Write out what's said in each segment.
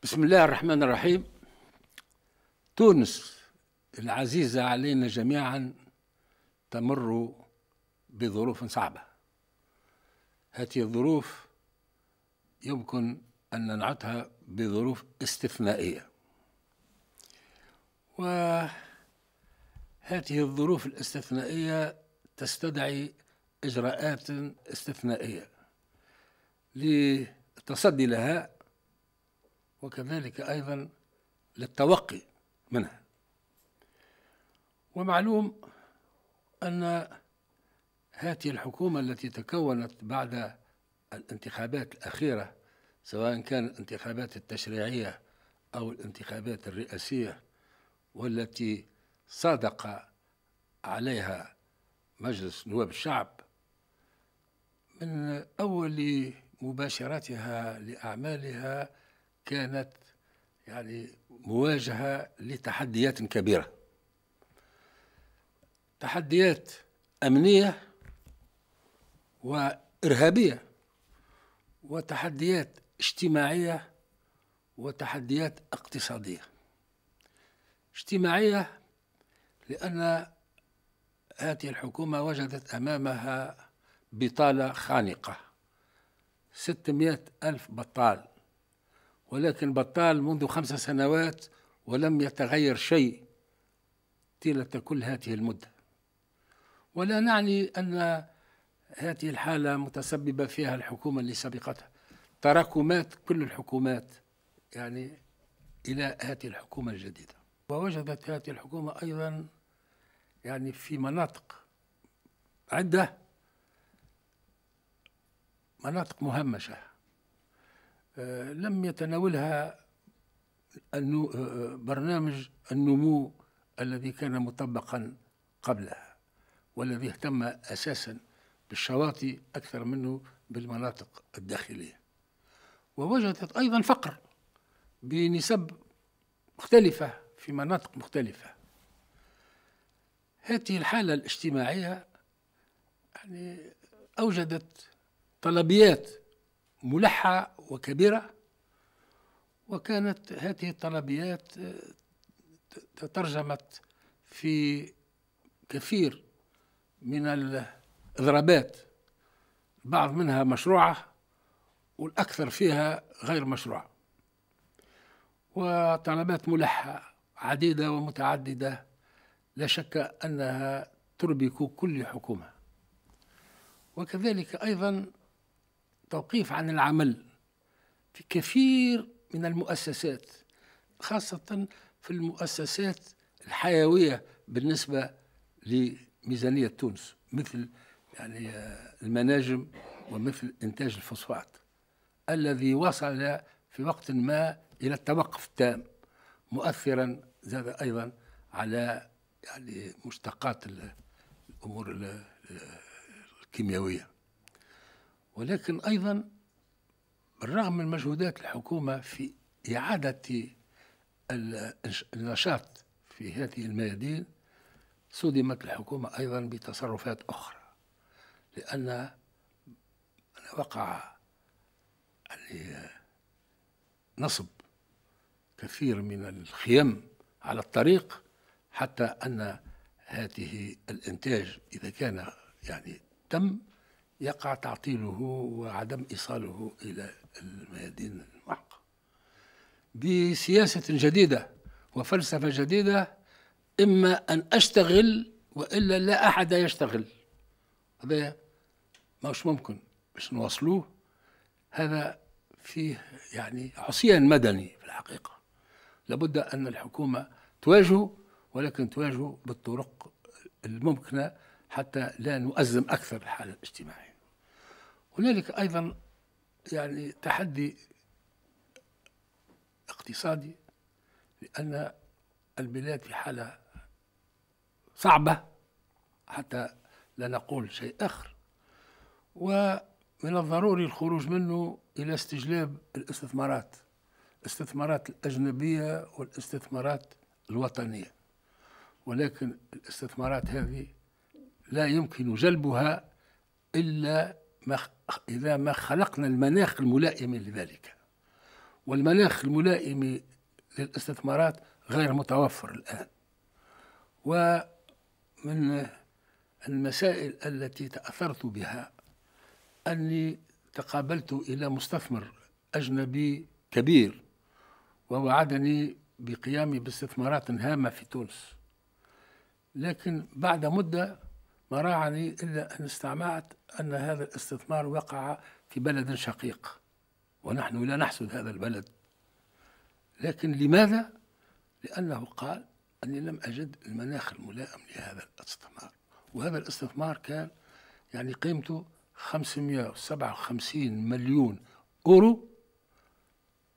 بسم الله الرحمن الرحيم. تونس العزيزة علينا جميعا تمر بظروف صعبة. هذه الظروف يمكن أن ننعتها بظروف استثنائية، وهذه الظروف الاستثنائية تستدعي إجراءات استثنائية للتصدي لها، وكذلك أيضا للتوقي منها. ومعلوم أن هذه الحكومة التي تكونت بعد الانتخابات الأخيرة، سواء كان الانتخابات التشريعية أو الانتخابات الرئاسية، والتي صادق عليها مجلس نواب الشعب، من أول مباشرتها لأعمالها كانت مواجهة لتحديات كبيرة، تحديات أمنية وإرهابية، وتحديات اجتماعية، وتحديات اقتصادية. اجتماعية لأن هذه الحكومة وجدت أمامها بطالة خانقة، 600 ألف بطال، ولكن بطال منذ 5 سنوات ولم يتغير شيء طيلة كل هذه المدة. ولا نعني أن هذه الحالة متسببة فيها الحكومة اللي سبقتها، تراكمات كل الحكومات إلى هذه الحكومة الجديدة. ووجدت هذه الحكومة أيضا في مناطق عدة، مناطق مهمشة لم يتناولها برنامج النمو الذي كان مطبقا قبلها، والذي اهتم أساسا بالشواطئ أكثر منه بالمناطق الداخلية. ووجدت أيضا فقر بنسب مختلفة في مناطق مختلفة. هذه الحالة الاجتماعية أوجدت طلبيات ملحة وكبيرة، وكانت هذه الطلبيات تترجمت في كثير من الإضرابات، بعض منها مشروعة والأكثر فيها غير مشروعة، وطلبات ملحة عديدة ومتعددة لا شك أنها تربك كل حكومة. وكذلك أيضا توقيف عن العمل في كثير من المؤسسات، خاصة في المؤسسات الحيوية بالنسبة لميزانية تونس، مثل المناجم ومثل إنتاج الفوسفات، الذي وصل في وقت ما إلى التوقف التام، مؤثرا زاد أيضا على مشتقات الأمور الكيميائية. ولكن أيضا بالرغم من مجهودات الحكومة في إعادة النشاط في هذه الميادين، صدمت الحكومة أيضا بتصرفات أخرى، لأن وقع نصب كثير من الخيم على الطريق، حتى أن هذه الإنتاج إذا كان تم يقع تعطيله وعدم إيصاله إلى الميادين المحقة. بسياسة جديدة وفلسفة جديدة، إما أن أشتغل وإلا لا أحد يشتغل. هذا مش ممكن باش نوصلوه. هذا فيه عصيان مدني في الحقيقة. لابد أن الحكومة تواجهه، ولكن تواجهه بالطرق الممكنة حتى لا نؤزم أكثر الحالة الاجتماعية. هنالك أيضا تحدي اقتصادي، لأن البلاد في حالة صعبة حتى لا نقول شيء آخر، ومن الضروري الخروج منه إلى استجلاب الاستثمارات الأجنبية والاستثمارات الوطنية. ولكن الاستثمارات هذه لا يمكن جلبها إلا إذا ما خلقنا المناخ الملائم لذلك. والمناخ الملائم للاستثمارات غير متوفر الآن. ومن المسائل التي تأثرت بها أني تقابلت إلى مستثمر أجنبي كبير ووعدني بقيامي باستثمارات هامة في تونس، لكن بعد مدة ما راعني إلا أن استمعت أن هذا الاستثمار وقع في بلد شقيق ونحن لا نحسد هذا البلد. لكن لماذا؟ لأنه قال أني لم أجد المناخ الملائم لهذا الاستثمار، وهذا الاستثمار كان يعني قيمته 557 مليون أورو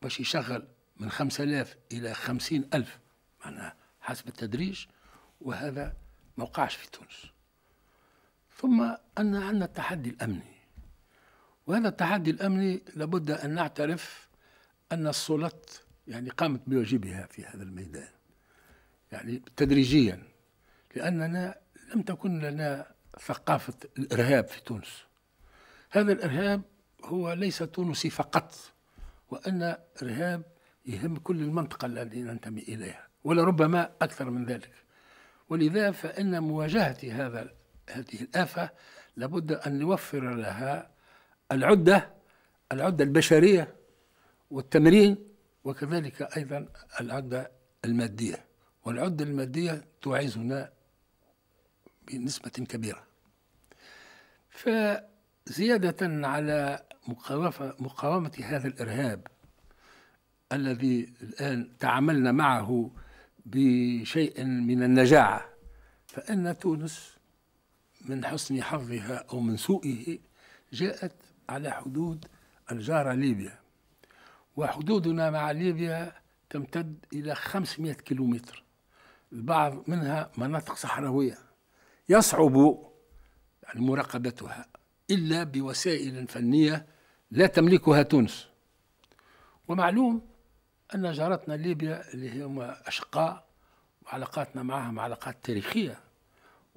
باش يشغل من 5000 إلى 50,000 معناها حسب التدريج، وهذا ما وقعش في تونس. ثم أن عندنا التحدي الأمني، وهذا التحدي الأمني لابد أن نعترف أن السلطات يعني قامت بواجبها في هذا الميدان يعني تدريجيا، لأننا لم تكن لنا ثقافة الإرهاب في تونس. هذا الإرهاب هو ليس تونسي فقط، وأن إرهاب يهم كل المنطقة التي ننتمي إليها ولربما أكثر من ذلك. ولذا فإن مواجهة هذه الآفة لابد أن نوفر لها العدة البشرية والتمرين، وكذلك أيضا العدة المادية، والعدة المادية تعيزنا بنسبة كبيرة. فزيادة على مقاومة هذا الإرهاب الذي الآن تعاملنا معه بشيء من النجاعة، فإن تونس من حسن حظها أو من سوءه جاءت على حدود الجارة ليبيا، وحدودنا مع ليبيا تمتد إلى 500 كيلومتر، البعض منها مناطق صحراوية يصعب يعني مراقبتها إلا بوسائل فنية لا تملكها تونس. ومعلوم أن جارتنا ليبيا اللي هم أشقاء وعلاقاتنا معهم علاقات تاريخية،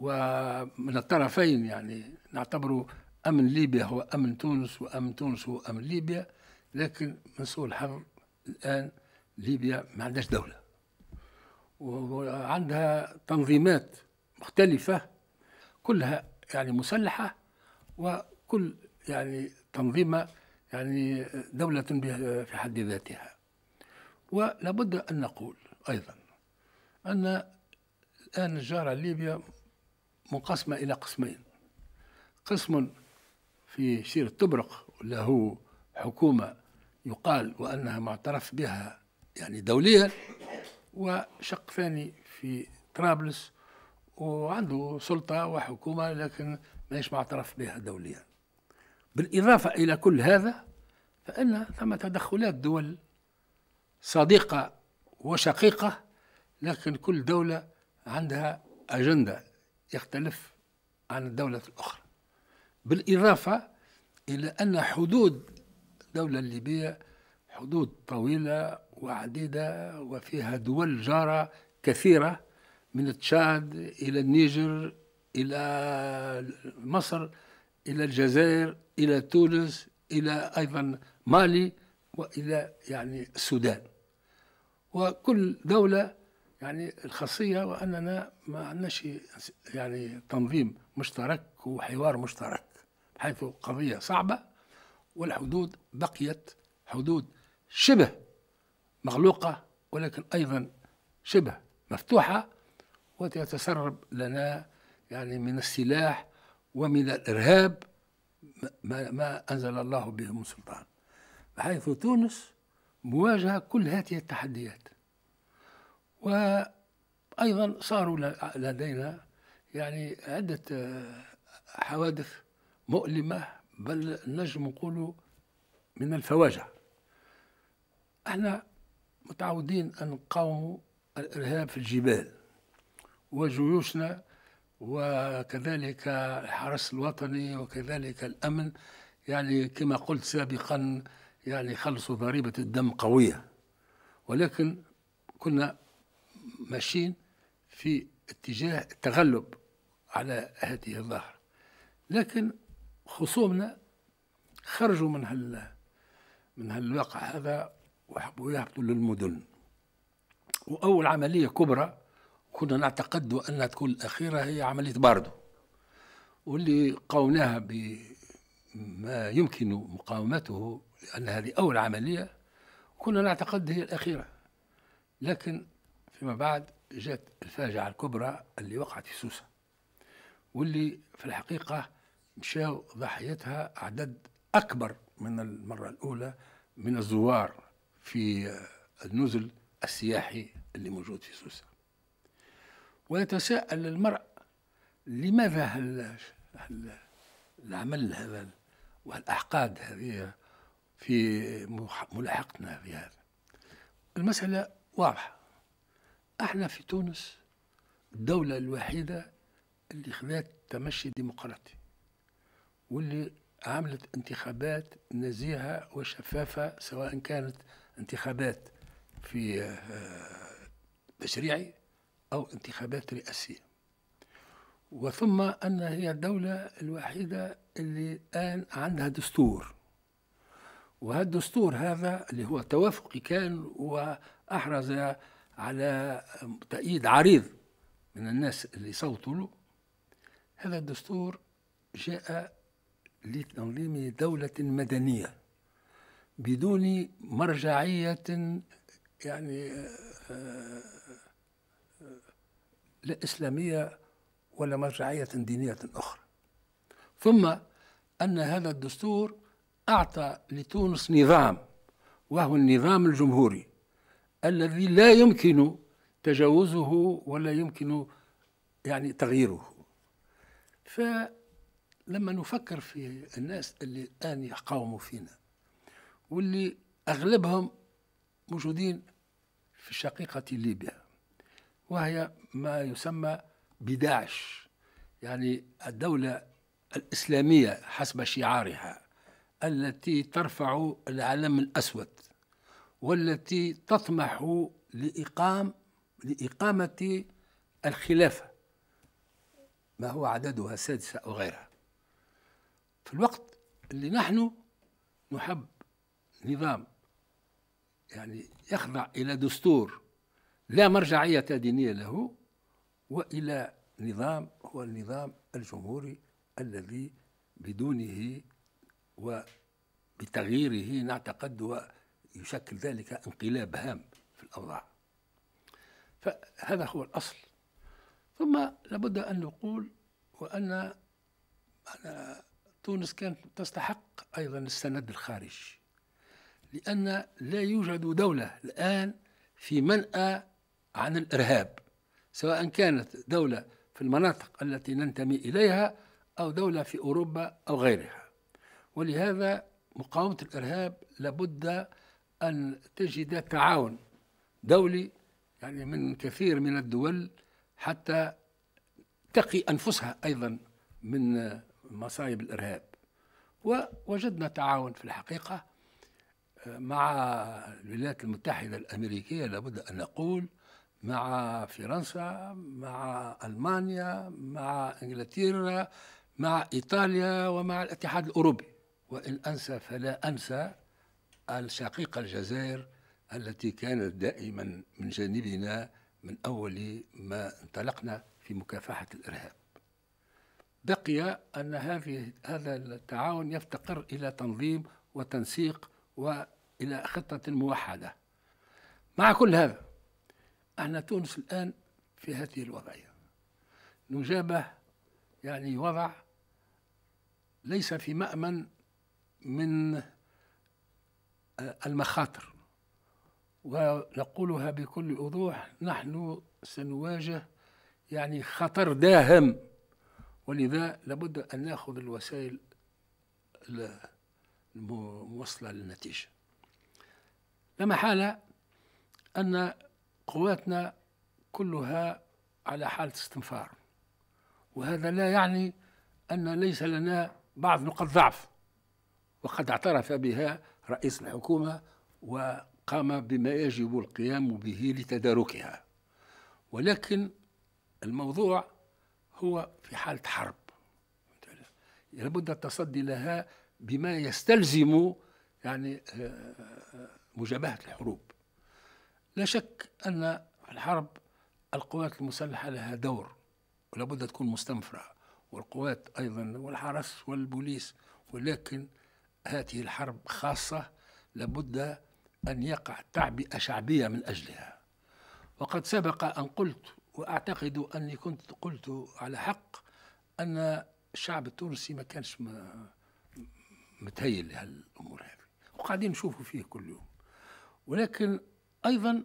ومن الطرفين يعني نعتبر أمن ليبيا هو أمن تونس وأمن تونس هو أمن ليبيا. لكن من سوء الحظ الآن ليبيا ما عندهاش دولة، وعندها تنظيمات مختلفة كلها يعني مسلحة، وكل يعني تنظيمة يعني دولة في حد ذاتها. ولابد أن نقول أيضا أن الآن الجارة ليبيا منقسمة إلى قسمين: قسم في شير طبرق له حكومة يقال وأنها معترف بها يعني دوليا، وشق ثاني في طرابلس وعنده سلطة وحكومة لكن ماهيش معترف بها دوليا. بالإضافة إلى كل هذا فإن ثم تدخلات دول صديقة وشقيقة، لكن كل دولة عندها أجندة يختلف عن الدولة الأخرى. بالإضافة إلى أن حدود الدولة الليبية حدود طويلة وعديدة، وفيها دول جارة كثيرة من تشاد إلى النيجر إلى مصر إلى الجزائر إلى تونس إلى أيضا مالي وإلى يعني السودان. وكل دولة يعني الخاصية وأننا ما عندناش يعني تنظيم مشترك وحوار مشترك، حيث قضية صعبة، والحدود بقيت حدود شبه مغلوقة ولكن أيضا شبه مفتوحة، وتتسرب لنا يعني من السلاح ومن الإرهاب ما أنزل الله به من سلطان، بحيث تونس مواجهة كل هذه التحديات. وأيضا صاروا لدينا يعني عدة حوادث مؤلمة، بل نجم نقول من الفواجع. احنا متعودين أن نقاوم الإرهاب في الجبال، وجيوشنا وكذلك الحرس الوطني وكذلك الأمن يعني كما قلت سابقا يعني خلصوا ضريبة الدم قوية، ولكن كنا ماشيين في اتجاه التغلب على هذه الظاهرة. لكن خصومنا خرجوا من هالواقع هذا وحبوا يهبطوا للمدن. وأول عملية كبرى كنا نعتقد أنها تكون الأخيرة هي عملية باردو، واللي قاومناها بما يمكن مقاومته، لأن هذه أول عملية كنا نعتقد هي الأخيرة. لكن فيما بعد جاءت الفاجعة الكبرى اللي وقعت في سوسة، واللي في الحقيقة مشاو ضحيتها أعداد أكبر من المرة الأولى من الزوار في النزل السياحي اللي موجود في سوسة. ويتساءل المرء لماذا العمل هذا والأحقاد هذه في ملاحقتنا في هذا. المسألة واضحة، احنا في تونس الدولة الوحيدة اللي خذت تمشي ديمقراطي، واللي عملت انتخابات نزيهة وشفافة، سواء كانت انتخابات في تشريعي أو انتخابات رئاسية. وثم أن هي الدولة الوحيدة اللي الآن عندها دستور، وهذا الدستور هذا اللي هو توافقي كان وأحرز على تأييد عريض من الناس اللي صوتوا له. هذا الدستور جاء لتنظيم دولة مدنية بدون مرجعية، يعني لا إسلامية ولا مرجعية دينية أخرى. ثم أن هذا الدستور أعطى لتونس نظام، وهو النظام الجمهوري الذي لا يمكن تجاوزه ولا يمكن يعني تغييره. فلما نفكر في الناس اللي الآن يقاوموا فينا، واللي أغلبهم موجودين في شقيقة ليبيا، وهي ما يسمى بداعش، يعني الدولة الإسلامية حسب شعارها، التي ترفع العلم الأسود، والتي تطمح لإقامة الخلافة ما هو عددها السادسة أو غيرها. في الوقت اللي نحن نحب نظام يعني يخضع إلى دستور لا مرجعية دينية له، وإلى نظام هو النظام الجمهوري الذي بدونه وبتغييره نعتقد ويشكل ذلك انقلاب هام في الأوضاع. فهذا هو الأصل. ثم لابد أن نقول وأن تونس كانت تستحق أيضا السند الخارجي، لأن لا يوجد دولة الآن في منأى عن الإرهاب، سواء كانت دولة في المناطق التي ننتمي إليها أو دولة في أوروبا أو غيرها. ولهذا مقاومة الإرهاب لابد أن تجد تعاون دولي، يعني من كثير من الدول، حتى تقي أنفسها أيضا من مصايب الإرهاب. ووجدنا تعاون في الحقيقة مع الولايات المتحدة الأمريكية، لابد أن نقول، مع فرنسا، مع ألمانيا، مع إنجلترا، مع إيطاليا، ومع الاتحاد الأوروبي. وإن أنسى فلا أنسى الشقيقة الجزائر التي كانت دائما من جانبنا من أول ما انطلقنا في مكافحة الإرهاب. بقي أن هذا التعاون يفتقر إلى تنظيم وتنسيق وإلى خطة موحدة. مع كل هذا احنا تونس الآن في هذه الوضعية، نجابه يعني وضع ليس في مأمن من المخاطر، ونقولها بكل وضوح، نحن سنواجه يعني خطر داهم. ولذا لابد أن نأخذ الوسائل الموصلة للنتيجة. لا محالة أن قواتنا كلها على حالة استنفار، وهذا لا يعني أن ليس لنا بعض نقاط ضعف، وقد اعترف بها رئيس الحكومة وقام بما يجب القيام به لتداركها. ولكن الموضوع هو في حالة حرب، لابد التصدي لها بما يستلزم يعني مجابهة الحروب. لا شك أن في الحرب القوات المسلحة لها دور ولا بد تكون مستنفرة، والقوات أيضا والحرس والبوليس، ولكن هذه الحرب خاصة لابد أن يقع تعبئة شعبية من أجلها. وقد سبق أن قلت، وأعتقد أني كنت قلت على حق، أن الشعب التونسي ما كانش متهيئ لهالأمور هذه، وقاعدين نشوفوا فيه كل يوم. ولكن أيضا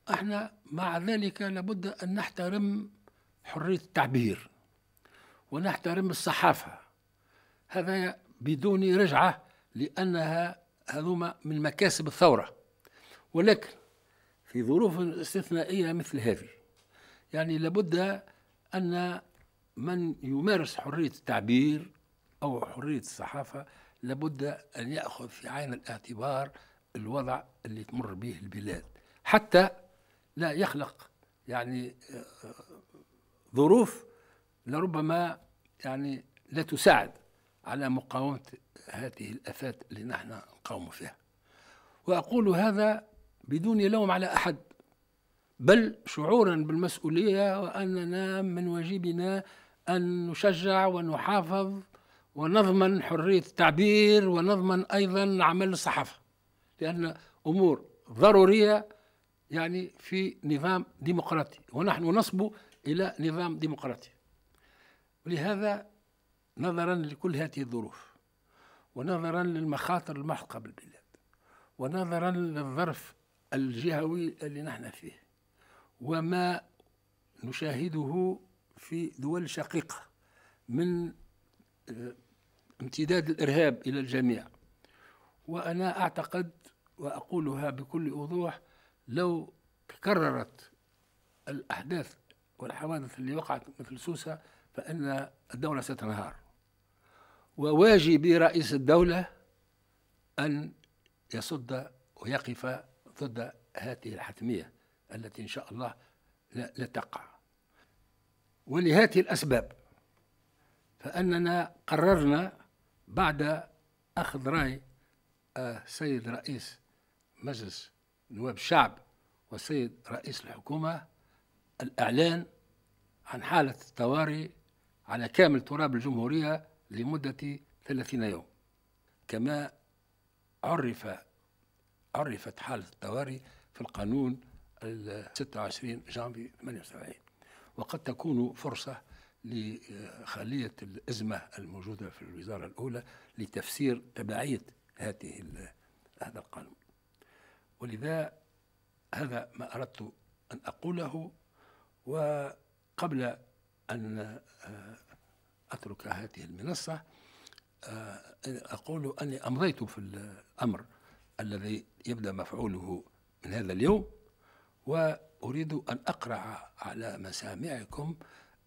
احنا مع ذلك لابد أن نحترم حرية التعبير ونحترم الصحافة، هذا بدون رجعة، لأنها هذوما من مكاسب الثورة. ولكن في ظروف استثنائية مثل هذه يعني لابد أن من يمارس حرية التعبير أو حرية الصحافة لابد أن يأخذ في عين الاعتبار الوضع اللي تمر به البلاد، حتى لا يخلق يعني ظروف لربما يعني لا تساعد على مقاومة هذه الآفات اللي نحن نقاوم فيها. وأقول هذا بدون لوم على أحد، بل شعورا بالمسؤولية، وأننا من واجبنا أن نشجع ونحافظ ونضمن حرية التعبير ونضمن أيضا عمل الصحافة، لأن أمور ضرورية يعني في نظام ديمقراطي، ونحن نصبو إلى نظام ديمقراطي. ولهذا نظرا لكل هذه الظروف، ونظرا للمخاطر المحقة بالبلاد، ونظرا للظرف الجهوي اللي نحن فيه، وما نشاهده في دول شقيقة من امتداد الإرهاب إلى الجميع، وأنا أعتقد وأقولها بكل وضوح، لو تكررت الأحداث والحوادث اللي وقعت مثل سوسة فإن الدولة ستنهار. وواجب رئيس الدولة أن يصد ويقف ضد هذه الحتمية التي إن شاء الله لا تقع. ولهذه الأسباب فأننا قررنا بعد أخذ رأي السيد رئيس مجلس نواب الشعب والسيد رئيس الحكومة الإعلان عن حالة الطوارئ على كامل تراب الجمهورية لمدة 30 يوم، كما عرفت حالة الطوارئ في القانون 26 جانفي 78. وقد تكون فرصة لخلية الأزمة الموجودة في الوزارة الأولى لتفسير تبعية هذا القانون. ولذا هذا ما أردت أن أقوله. وقبل أن أترك هذه المنصة أقول أني أمضيت في الأمر الذي يبدأ مفعوله من هذا اليوم، وأريد أن أقرأ على مسامعكم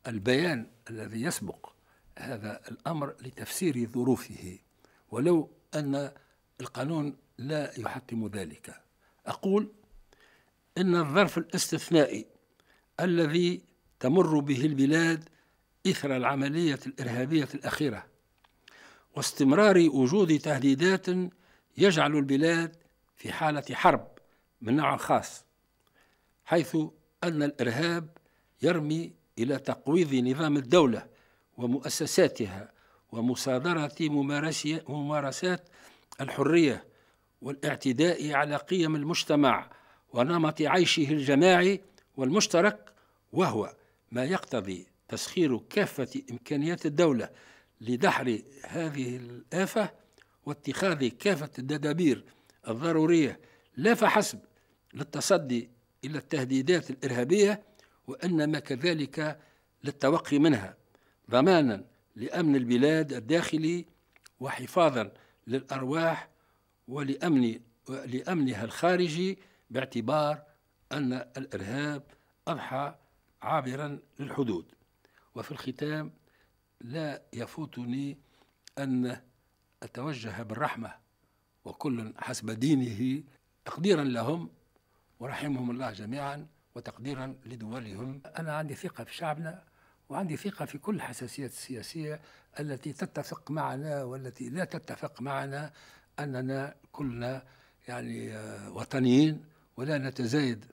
البيان الذي يسبق هذا الأمر لتفسير ظروفه، ولو أن القانون لا يحتم ذلك. أقول إن الظرف الاستثنائي الذي تمر به البلاد إثر العملية الإرهابية الأخيرة واستمرار وجود تهديدات يجعل البلاد في حالة حرب من نوع خاص، حيث أن الإرهاب يرمي إلى تقويض نظام الدولة ومؤسساتها ومصادرة ممارسات الحرية والاعتداء على قيم المجتمع ونمط عيشه الجماعي والمشترك، وهو ما يقتضي تسخير كافة إمكانيات الدولة لدحر هذه الآفة واتخاذ كافة التدابير الضرورية لا فحسب للتصدي إلى التهديدات الإرهابية، وإنما كذلك للتوقي منها ضمانا لأمن البلاد الداخلي وحفاظا للأرواح ولأمنها الخارجي، باعتبار أن الإرهاب أضحى عابرا للحدود. وفي الختام لا يفوتني أن أتوجه بالرحمة وكل حسب دينه تقديرا لهم ورحمهم الله جميعا وتقديرا لدولهم. أنا عندي ثقة في شعبنا وعندي ثقة في كل الحساسيات السياسية التي تتفق معنا والتي لا تتفق معنا، أننا كلنا يعني وطنيين، ولا نتزايد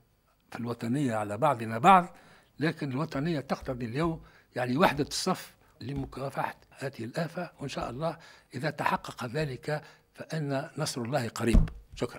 في الوطنية على بعضنا بعض، لكن الوطنية تقتضي اليوم يعني وحدة الصف لمكافحة هذه الآفة، وإن شاء الله إذا تحقق ذلك فإن نصر الله قريب. شكرا.